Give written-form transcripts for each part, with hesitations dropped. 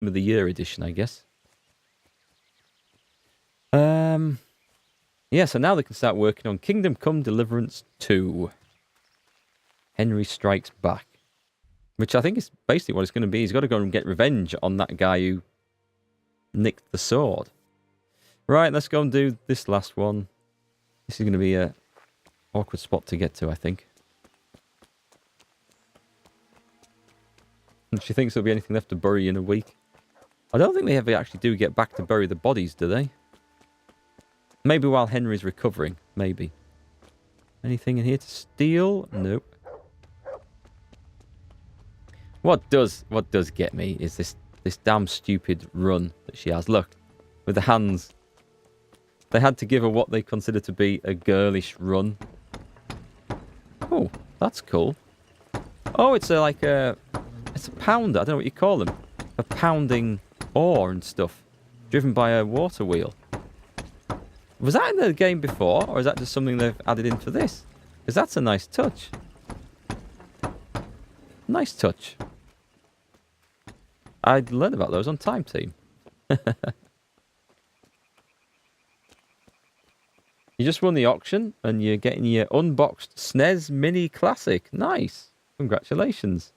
of the Year edition, I guess. Yeah, so now they can start working on Kingdom Come Deliverance 2. Henry Strikes Back. Which I think is basically what it's going to be. He's got to go and get revenge on that guy who nicked the sword. Right, let's go and do this last one. This is going to be a awkward spot to get to, I think. And she thinks there'll be anything left to bury in a week. I don't think they ever actually do get back to bury the bodies, do they? Maybe while Henry's recovering. Maybe. Anything in here to steal? Nope. What does get me is this damn stupid run that she has. Look, with the hands. They had to give her what they consider to be a girlish run. Oh, that's cool. Oh, it's it's a pounder. I don't know what you call them. A pounding ore and stuff. Driven by a water wheel. Was that in the game before? Or is that just something they've added in for this? Because that's a nice touch. Nice touch. I'd learned about those on Time Team. You just won the auction and you're getting your unboxed SNES Mini Classic. Nice. Congratulations.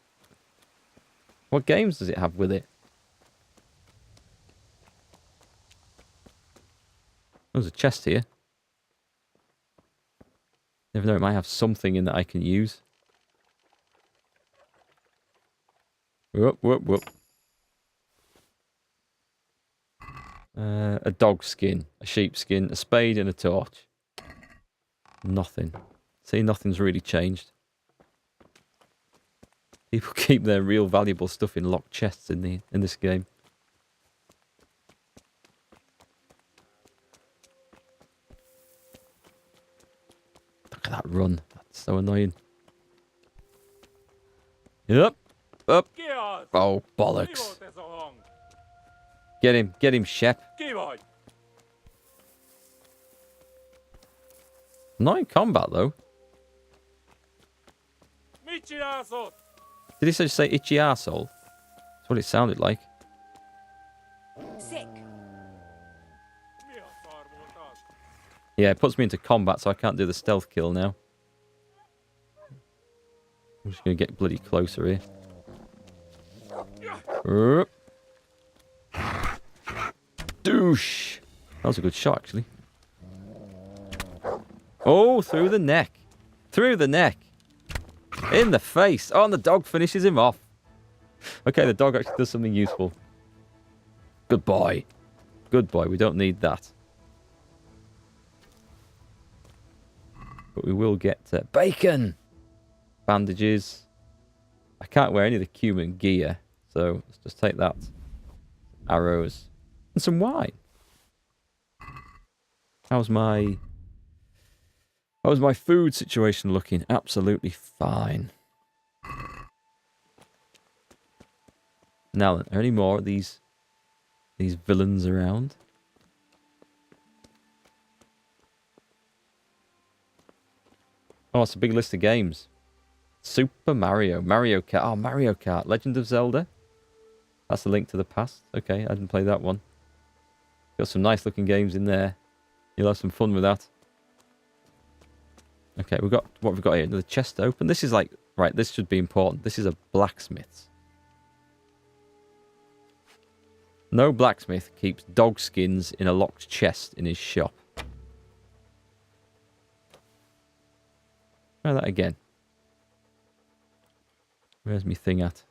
What games does it have with it? There's a chest here. Never know, it might have something in that I can use. Whoop, whoop, whoop. A dog skin, a sheep skin, a spade and a torch. Nothing. See, nothing's really changed. People keep their real valuable stuff in locked chests in this game. Look at that run. That's so annoying. Yep. Up. Oh, bollocks. Get him, Shep. Not in combat, though. Did he just say itchy arsehole? That's what it sounded like. Sick. Yeah, it puts me into combat, so I can't do the stealth kill now. I'm just going to get bloody closer here. Douche! That was a good shot, actually. Oh, through the neck. Through the neck. In the face. Oh, and the dog finishes him off. Okay, the dog actually does something useful. Good boy. Good boy. We don't need that. But we will get bacon. Bandages. I can't wear any of the cumin gear. So let's just take that. Arrows. And some wine. How's my food situation looking? Absolutely fine. Now then, are there any more of these villains around? Oh, it's a big list of games. Super Mario, Mario Kart. Oh, Mario Kart. Legend of Zelda. That's the Link to the Past. Okay, I didn't play that one. Got some nice looking games in there. You'll have some fun with that. Okay, what we've got here. Another chest open. This is like, right, this should be important. This is a blacksmith's. No blacksmith keeps dog skins in a locked chest in his shop. Try that again. Where's my thing at?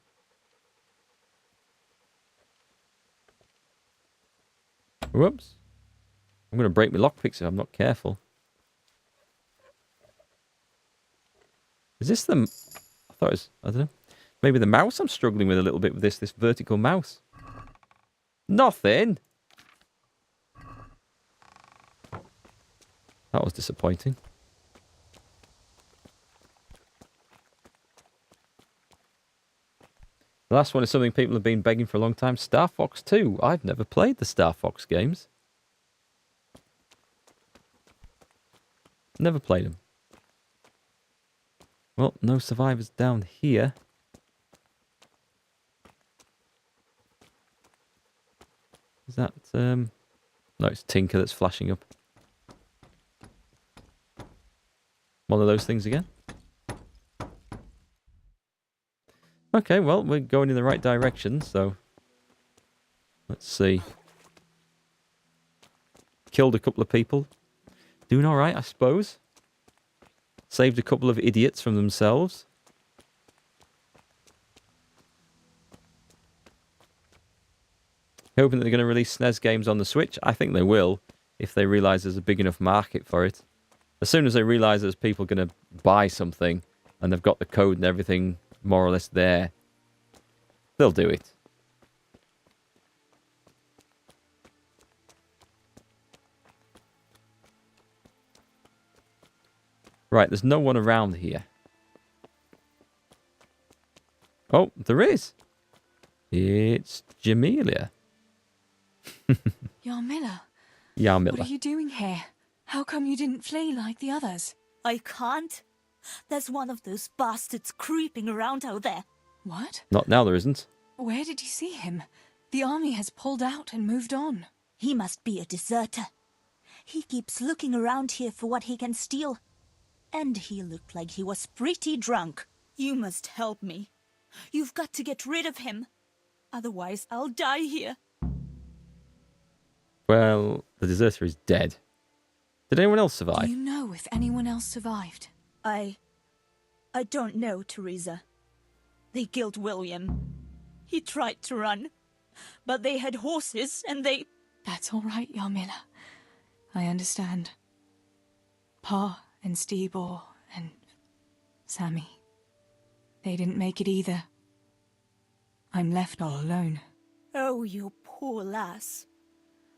Whoops. I'm going to break my lockpicks if I'm not careful. Is this the... I thought it was... I don't know. Maybe the mouse I'm struggling with a little bit with this vertical mouse. Nothing! That was disappointing. The last one is something people have been begging for a long time. Star Fox 2. I've never played the Star Fox games. Never played them. Well, no survivors down here. Is that... No, it's Tinker that's flashing up. One of those things again. Okay, well, we're going in the right direction, so... Let's see. Killed a couple of people. Doing alright, I suppose. Saved a couple of idiots from themselves. Hoping that they're going to release SNES games on the Switch. I think they will, if they realise there's a big enough market for it. As soon as they realise there's people going to buy something, and they've got the code and everything more or less there, they'll do it. Right, there's no one around here. Oh, there is. It's Jamelia. Yarmila, Yarmila. what are you doing here? How come you didn't flee like the others? I can't. There's one of those bastards creeping around out there. What? Not now, there isn't. Where did you see him? The army has pulled out and moved on. He must be a deserter. He keeps looking around here for what he can steal. And he looked like he was pretty drunk. You must help me. You've got to get rid of him. Otherwise, I'll die here. Well, the deserter is dead. Did anyone else survive? Do you know if anyone else survived? I don't know, Theresa. They killed William. He tried to run, but they had horses and they... That's all right, Yarmila. I understand. Pa and Stebor and Sammy. They didn't make it either. I'm left all alone. Oh, you poor lass.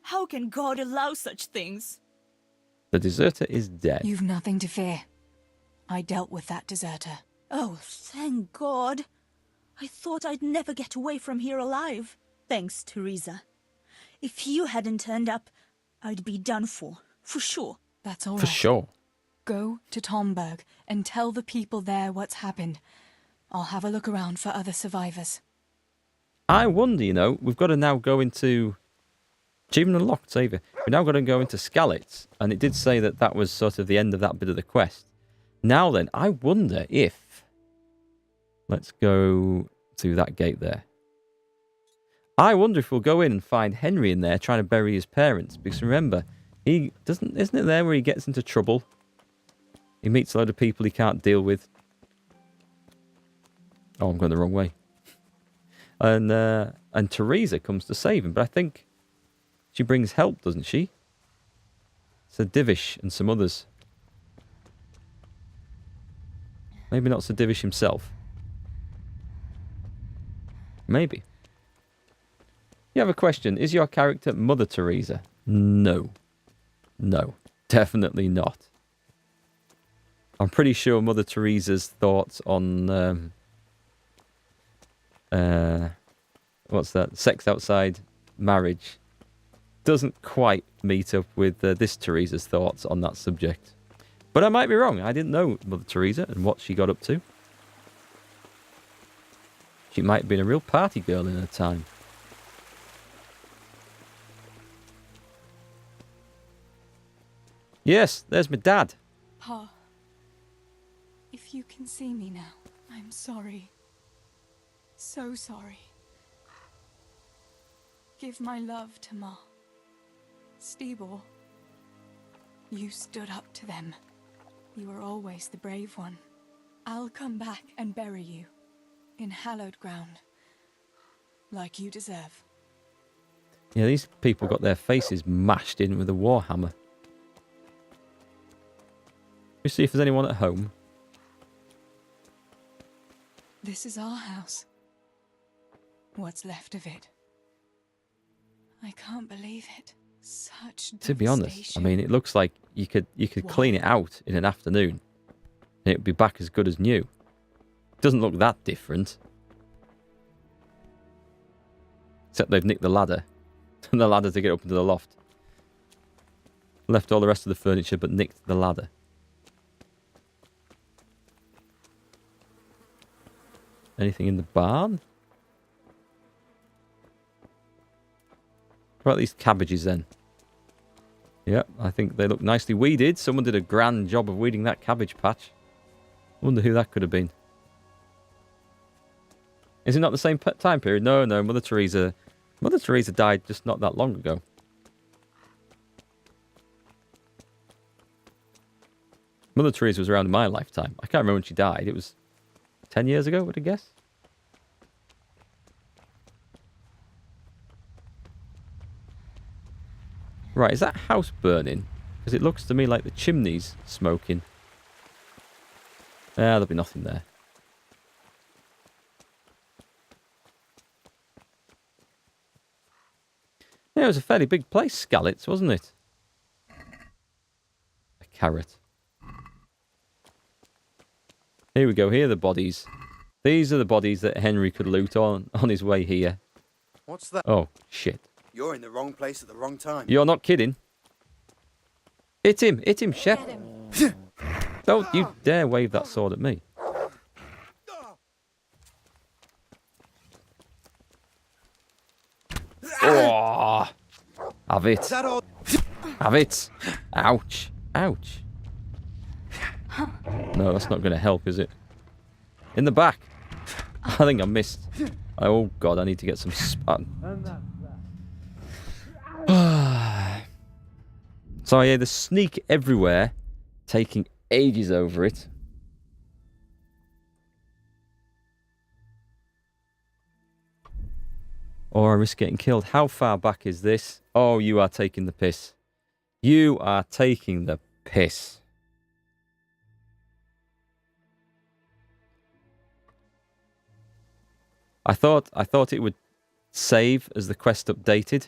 How can God allow such things? The deserter is dead. You've nothing to fear. I dealt with that deserter. Oh, thank God. I thought I'd never get away from here alive. Thanks, Theresa. If you hadn't turned up, I'd be done for sure. That's all right. For sure. Go to Tomberg and tell the people there what's happened. I'll have a look around for other survivors. I wonder, you know, we've got to now go into... Achievement unlocked, Saviour. We've now got to go into Skalitz, and it did say that that was sort of the end of that bit of the quest. Now then, I wonder if... Let's go to that gate there. I wonder if we'll go in and find Henry in there trying to bury his parents. Because remember, he doesn't... Isn't it there where he gets into trouble? He meets a load of people he can't deal with. Oh, I'm going the wrong way. And Theresa comes to save him, but I think she brings help, doesn't she? Sir Divish and some others. Maybe not Sir Divish himself. Maybe. You have a question. Is your character Mother Theresa? No. No. Definitely not. I'm pretty sure Mother Teresa's thoughts on... what's that? Sex outside marriage doesn't quite meet up with this Teresa's thoughts on that subject. But I might be wrong. I didn't know Mother Teresa and what she got up to. She might have been a real party girl in her time. Yes, there's my dad. Pa, if you can see me now, I'm sorry. So sorry. Give my love to Ma. Stebor, you stood up to them. You were always the brave one. I'll come back and bury you in hallowed ground, like you deserve. Yeah, these people got their faces mashed in with a warhammer. Let me see if there's anyone at home. This is our house. What's left of it. I can't believe it. Such To be honest, I devastation. mean, it looks like you could clean it out in an afternoon, and it'd be back as good as new. Doesn't look that different, except they've nicked the ladder, and the ladder to get up into the loft. Left all the rest of the furniture, but nicked the ladder. Anything in the barn? What about these cabbages then? Yep, I think they look nicely weeded. Someone did a grand job of weeding that cabbage patch. Wonder who that could have been. Is it not the same time period? No, no, Mother Teresa. Mother Teresa died just not that long ago. Mother Teresa was around in my lifetime. I can't remember when she died. It was 10 years ago, would I guess? Right, is that house burning? Because it looks to me like the chimney's smoking. There'll be nothing there. Yeah, it was a fairly big place, Skalitz, wasn't it? A carrot. Here we go, here are the bodies. These are the bodies that Henry could loot on his way here. What's that? Oh, shit. You're in the wrong place at the wrong time. You're not kidding. Hit him, Shep. Don't you dare wave that sword at me. Oh, have it. Is that all? Have it. Ouch. Ouch. No, that's not going to help, is it? In the back. I think I missed. Oh, God, I need to get some spat. So, yeah, the sneak everywhere, taking ages over it. Or I risk getting killed. How far back is this? Oh, you are taking the piss. You are taking the piss. I thought it would save as the quest updated.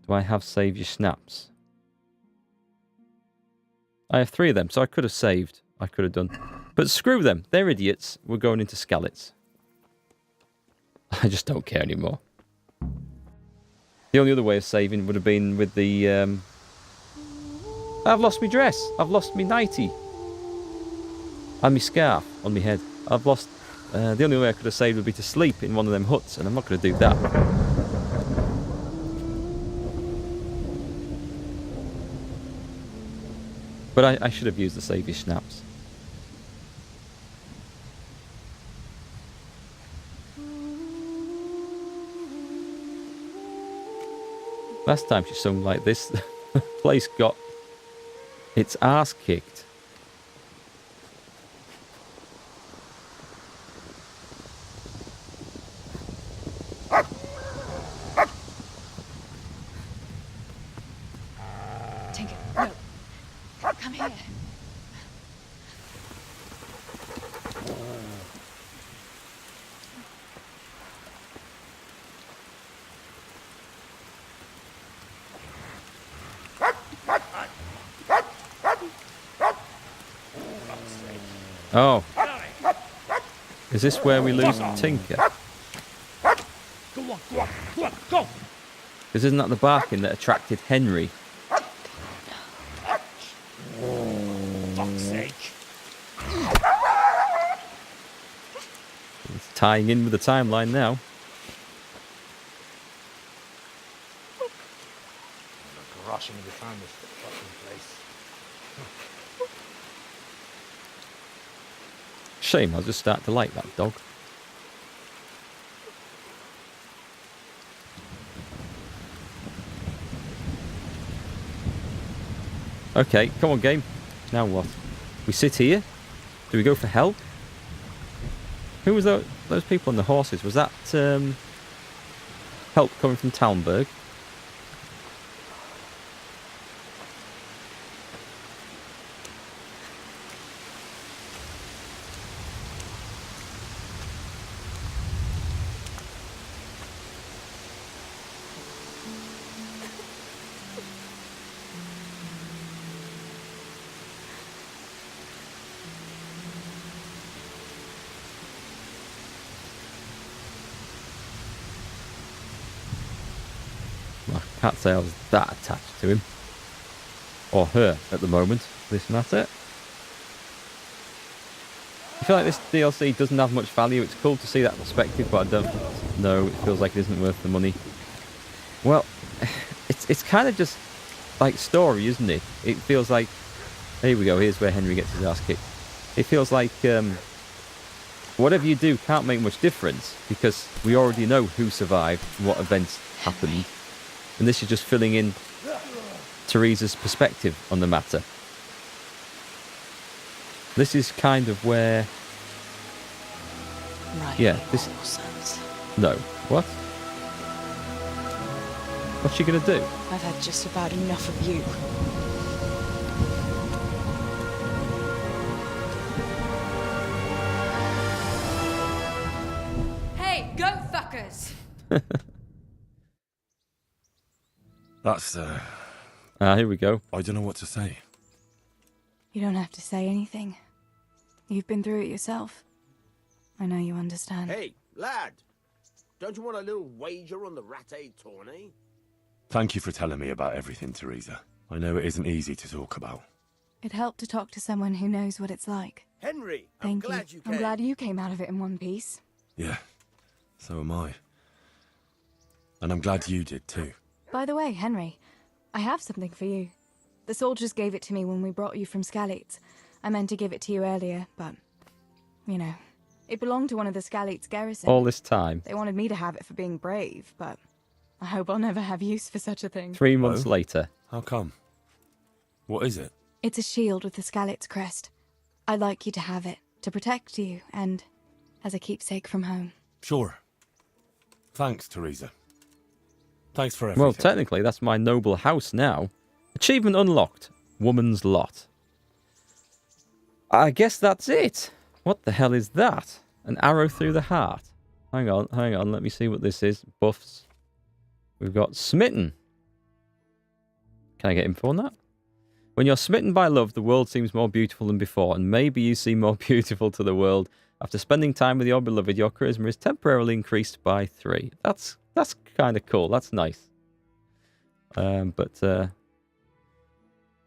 Do I have save your snaps? I have 3 of them, so I could have saved. I could have done. But screw them. They're idiots. We're going into Skalitz. I just don't care anymore. The only other way of saving would have been with the... I've lost my dress. I've lost my nightie. And my scarf on my head. I've lost... the only way I could have saved would be to sleep in one of them huts, and I'm not going to do that. But I should have used the save your snaps. Last time she sung like this, the place got its arse kicked. Tinker, no. Come here. Oh. Is this where we lose Tinker? Go on, go on, go on, go! Because isn't that the barking that attracted Henry? Fuck's sake. It's tying in with the timeline now. Rushing to find this fucking place. Shame, I'll just start to like that dog. Okay, come on game. Now what? We sit here? Do we go for help? Who was those people on the horses? Was that help coming from Talmberg? I can't say I was that attached to him. Or her at the moment, for this matter. I feel like this DLC doesn't have much value. It's cool to see that perspective, but I don't know. It feels like it isn't worth the money. Well, it's kind of just like story, isn't it? It feels like... Here we go. Here's where Henry gets his ass kicked. It feels like whatever you do can't make much difference because we already know who survived, what events happened. And this is just filling in Theresa's perspective on the matter. This is kind of where... Right. Yeah, this... No. What? What's she going to do? I've had just about enough of you. Hey, go fuckers! That's, Here we go. I don't know what to say. You don't have to say anything. You've been through it yourself. I know you understand. Hey, lad! Don't you want a little wager on the Rat-Aid tourney? Thank you for telling me about everything, Theresa. I know it isn't easy to talk about. It helped to talk to someone who knows what it's like. Henry, Thank I'm glad you came. I'm glad you came out of it in one piece. Yeah, so am I. And I'm glad you did too. By the way, Henry, I have something for you. The soldiers gave it to me when we brought you from Skalitz. I meant to give it to you earlier, but, you know, it belonged to one of the Skalitz garrison. All this time. They wanted me to have it for being brave, but I hope I'll never have use for such a thing. 3 months Oh? later. How come? What is it? It's a shield with the Skalitz crest. I'd like you to have it, to protect you, and as a keepsake from home. Sure. Thanks, Theresa. Thanks for everything. Well, technically, that's my noble house now. Achievement unlocked. Woman's lot. I guess that's it. What the hell is that? An arrow through the heart. Hang on. Let me see what this is. Buffs. We've got smitten. Can I get info on that? When you're smitten by love, the world seems more beautiful than before, and maybe you seem more beautiful to the world. After spending time with your beloved, your charisma is temporarily increased by 3. That's kind of cool. That's nice.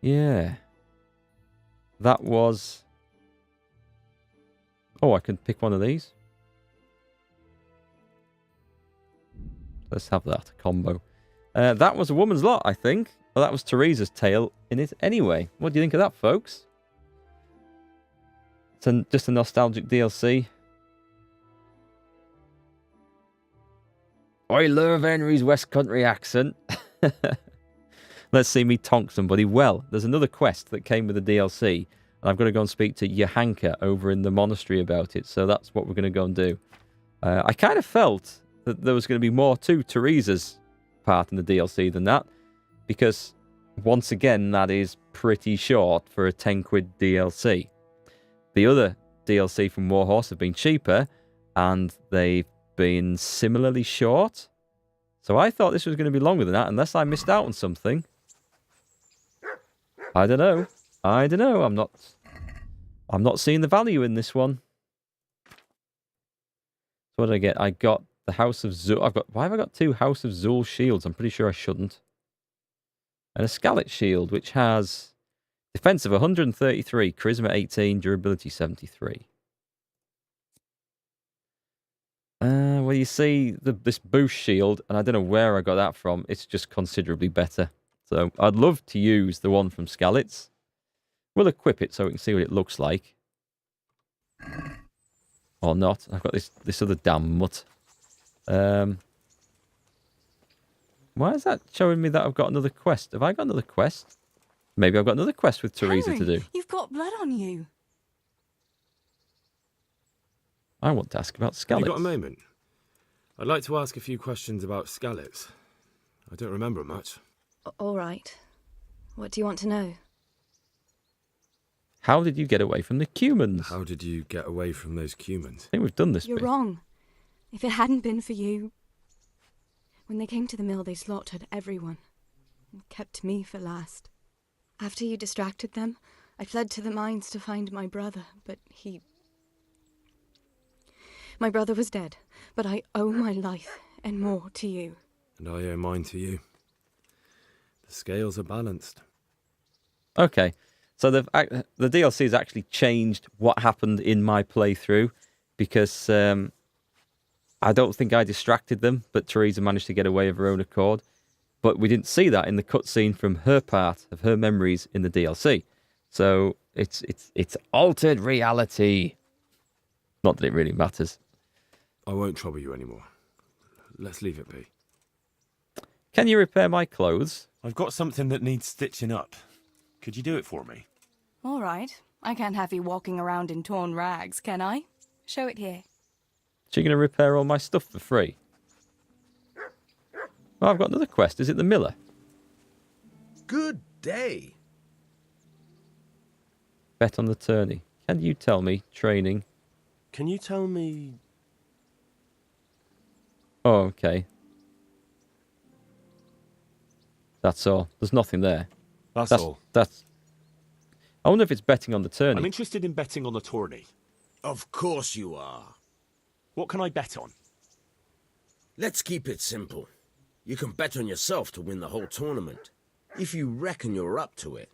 Yeah. That was... Oh, I can pick one of these. Let's have that combo. That was a woman's lot, I think. Well, that was Theresa's tale in it anyway. What do you think of that, folks? It's just a nostalgic DLC. I love Henry's West Country accent. Let's see me tonk somebody. Well, there's another quest that came with the DLC, and I've got to go and speak to Johanka over in the monastery about it, so that's what we're going to go and do. I kind of felt that there was going to be more to Theresa's part in the DLC than that, because, once again, that is pretty short for a 10 quid DLC. The other DLC from Warhorse have been cheaper, and they've been similarly short. So I thought this was going to be longer than that, unless I missed out on something. I don't know. I'm not seeing the value in this one. So what did I get? I got the House of Zul. Why have I got 2 House of Zul shields? I'm pretty sure I shouldn't. And a Skalitz shield, which has defense of 133, charisma 18, durability 73. Well, you see this boost shield, and I don't know where I got that from. It's just considerably better. So I'd love to use the one from Skalitz. We'll equip it so we can see what it looks like. Or not. I've got this other damn mutt. Why is that showing me that I've got another quest? Have I got another quest? Maybe I've got another quest with Theresa to do. You've got blood on you. I want to ask about Skalitz. You got a moment? I'd like to ask a few questions about Skalitz. I don't remember much. All right. What do you want to know? How did you get away from the Cumans? How did you get away from those Cumans? I think we've done this You're bit. wrong. If it hadn't been for you... When they came to the mill, they slaughtered everyone. And kept me for last. After you distracted them, I fled to the mines to find my brother, but he... My brother was dead, but I owe my life and more to you. And I owe mine to you. The scales are balanced. Okay. So the DLC has actually changed what happened in my playthrough because I don't think I distracted them, but Theresa managed to get away of her own accord. But we didn't see that in the cutscene from her part of her memories in the DLC. So it's altered reality. Not that it really matters. I won't trouble you anymore. Let's leave it be. Can you repair my clothes? I've got something that needs stitching up. Could you do it for me? All right. I can't have you walking around in torn rags, can I? Show it here. So you're going to repair all my stuff for free? Oh, I've got another quest. Is it the miller? Good day. Bet on the tourney. Can you tell me training? Can you tell me... Oh, okay. That's all. There's nothing there. That's all. That's... I wonder if it's betting on the tourney. I'm interested in betting on the tourney. Of course you are. What can I bet on? Let's keep it simple. You can bet on yourself to win the whole tournament. If you reckon you're up to it.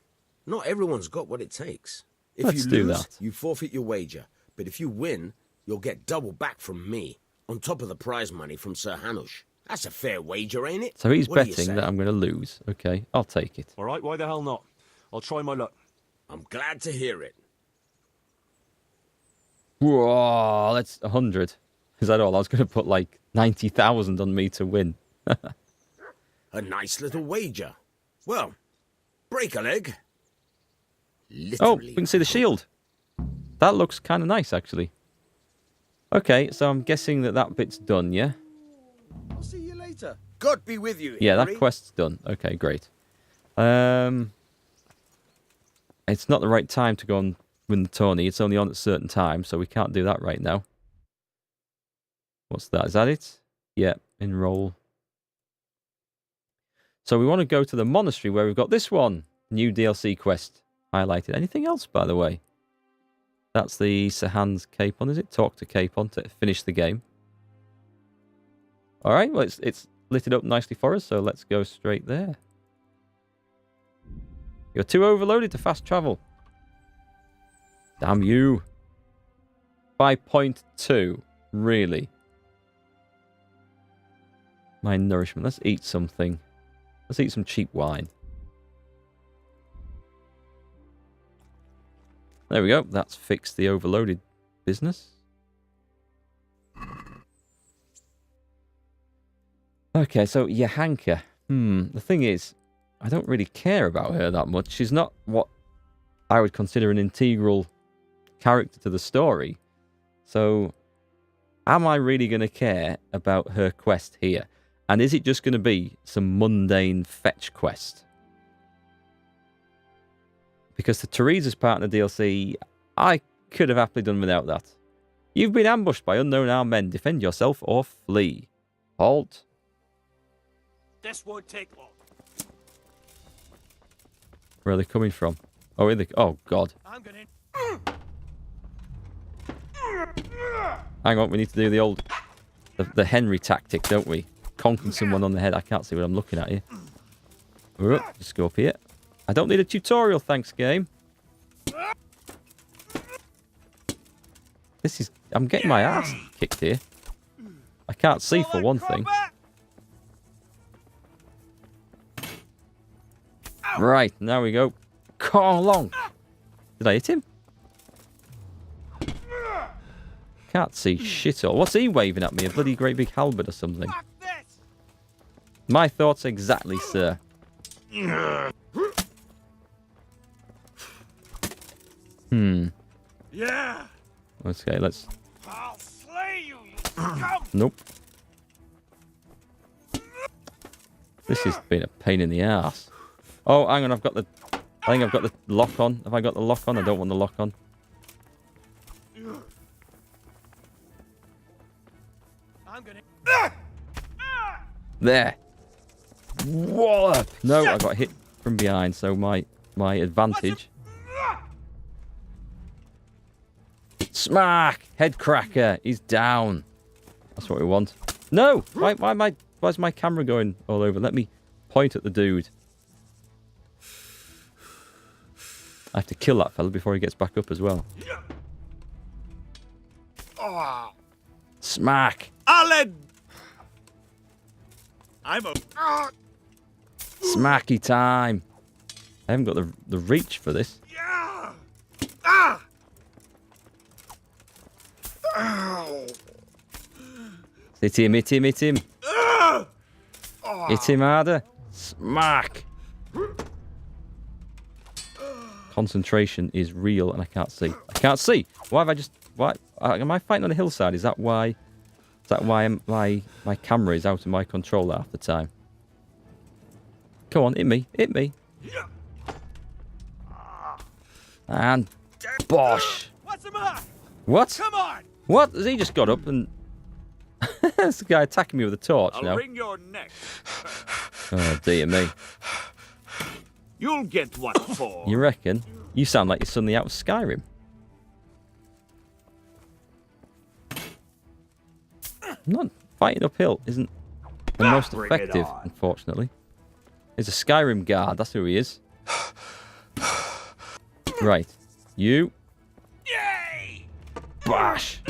Not everyone's got what it takes. If Let's you do lose, that. you forfeit your wager. But if you win, you'll get double back from me, on top of the prize money from Sir Hanush. That's a fair wager, ain't it? So he's What do you betting say? that I'm going to lose. Okay, I'll take it. All right, why the hell not? I'll try my luck. I'm glad to hear it. Whoa, that's 100. Is that all? I was going to put like 90,000 on me to win. A nice little wager. Well, break a leg. Oh, Literally. we can see the shield. That looks kind of nice, actually. Okay, so I'm guessing that bit's done, yeah? I'll see you later. God be with you. Yeah, that Henry. quest's done. Okay, great. It's not the right time to go and win the tourney. It's only on at a certain time, so we can't do that right now. What's that? Is that it? Yeah, enroll. So we want to go to the monastery where we've got this one. New DLC quest highlighted. Anything else, by the way? That's the Sahan's Capon, is it? Talk to Capon to finish the game. All right, well, it's lit it up nicely for us, so let's go straight there. You're too overloaded to fast travel. Damn you. 5.2. Really? My nourishment. Let's eat something. Let's eat some cheap wine. There we go. That's fixed the overloaded business. Okay, so Yahanka. The thing is, I don't really care about her that much. She's not what I would consider an integral character to the story. So, am I really going to care about her quest here? And is it just going to be some mundane fetch quest? Because the Theresa's part in the DLC, I could have happily done without that. You've been ambushed by unknown armed men. Defend yourself or flee. Halt. This won't take long. Where are they coming from? Oh, oh God. I'm gonna... Hang on, we need to do the old... The Henry tactic, don't we? Conking someone on the head. I can't see what I'm looking at here. Just go up here. I don't need a tutorial, thanks, game. This is... I'm getting my ass kicked here. I can't see for one thing. Right, now we go. Come along. Did I hit him? Can't see shit all. What's he waving at me? A bloody great big halberd or something? My thoughts exactly, sir. Yeah. Okay, let's... I'll slay you, you scum! Nope. This has been a pain in the ass. Oh, hang on, I think I've got the lock on. Have I got the lock on? I don't want the lock on. I'm gonna... There. Wallop. No, I got hit from behind, so my advantage. Smack! Head cracker. He's down. That's what we want. No! Why's my camera going all over? Let me point at the dude. I have to kill that fella before he gets back up as well. Smack! Alan! I'm a... Smacky time! I haven't got the reach for this. Hit him, hit him, hit him. Hit him harder. Smack! Concentration is real and I can't see. I can't see! Why have I just... Why? Am I fighting on a hillside? Is that why... Is that why my camera is out of my control half the time? Come on, hit me. Hit me. And... Bosh! What's the matter? What? Come on! What? Has he just got up and... That's the guy attacking me with a torch I'll now. wring your neck. Oh, dear me. You'll get what for. You reckon? You sound like you're suddenly out of Skyrim. Not fighting uphill isn't the most bring it effective, on. unfortunately. He's a Skyrim guard, that's who he is. Right. You. Yay! Bash!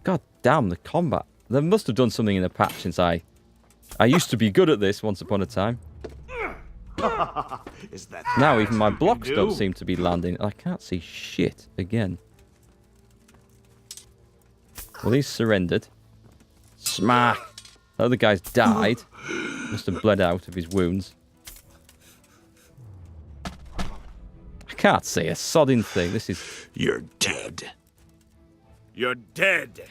God damn, the combat. They must have done something in the patch since I used to be good at this once upon a time. Is that Now even my blocks don't seem to be landing. I can't see shit again. Well, he's surrendered. Smack! The other guy's died. Must have bled out of his wounds. I can't see a sodding thing. This is... You're dead. You're dead.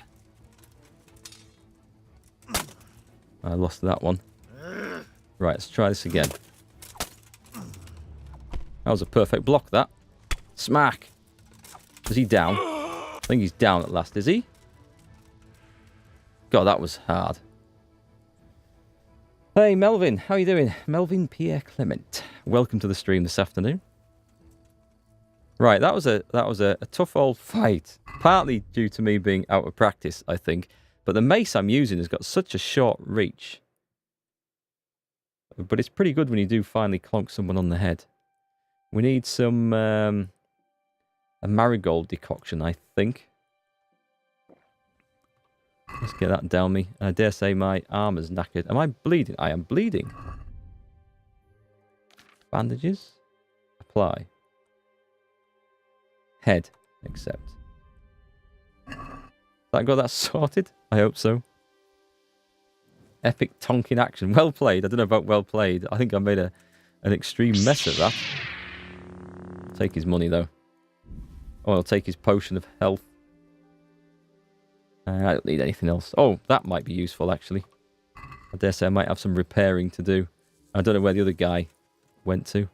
I lost that one. Right, let's try this again. That was a perfect block, that. Smack! Is he down? I think he's down at last, is he? God, that was hard. Hey, Melvin, how you doing? Melvin Pierre Clement. Welcome to the stream this afternoon. Right, that was a tough old fight. Partly due to me being out of practice, I think. But the mace I'm using has got such a short reach. But it's pretty good when you do finally clonk someone on the head. We need some a marigold decoction, I think. Let's get that down me. I dare say my armor's knackered. Am I bleeding? I am bleeding. Bandages. Apply. Head. Accept. That got that sorted? I hope so. Epic tonking action. Well played. I don't know about well played. I think I made an extreme mess of that. Take his money, though. Oh, I'll take his potion of health. I don't need anything else. Oh, that might be useful, actually. I dare say I might have some repairing to do. I don't know where the other guy went to.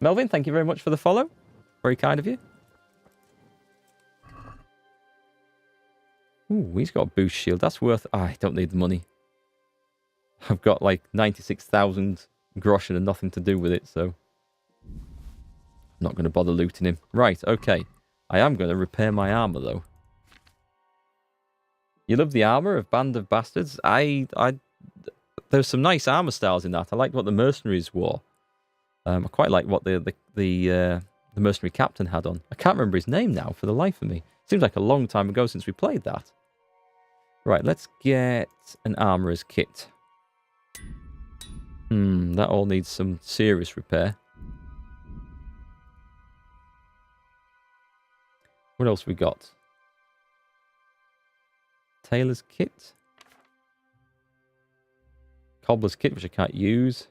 Melvin, thank you very much for the follow. Very kind of you. Ooh, he's got a boost shield. That's worth... I don't need the money. I've got like 96,000 groschen and nothing to do with it, so... I'm not going to bother looting him. Right, okay. I am going to repair my armor, though. You love the armor of Band of Bastards? There's some nice armor styles in that. I liked what the mercenaries wore. I quite like what the mercenary captain had on. I can't remember his name now for the life of me. Seems like a long time ago since we played that. Right, let's get an armorer's kit. That all needs some serious repair. What else we got? Tailor's kit. Cobbler's kit, which I can't use.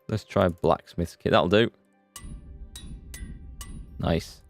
Let's try blacksmith's kit. That'll do. Nice.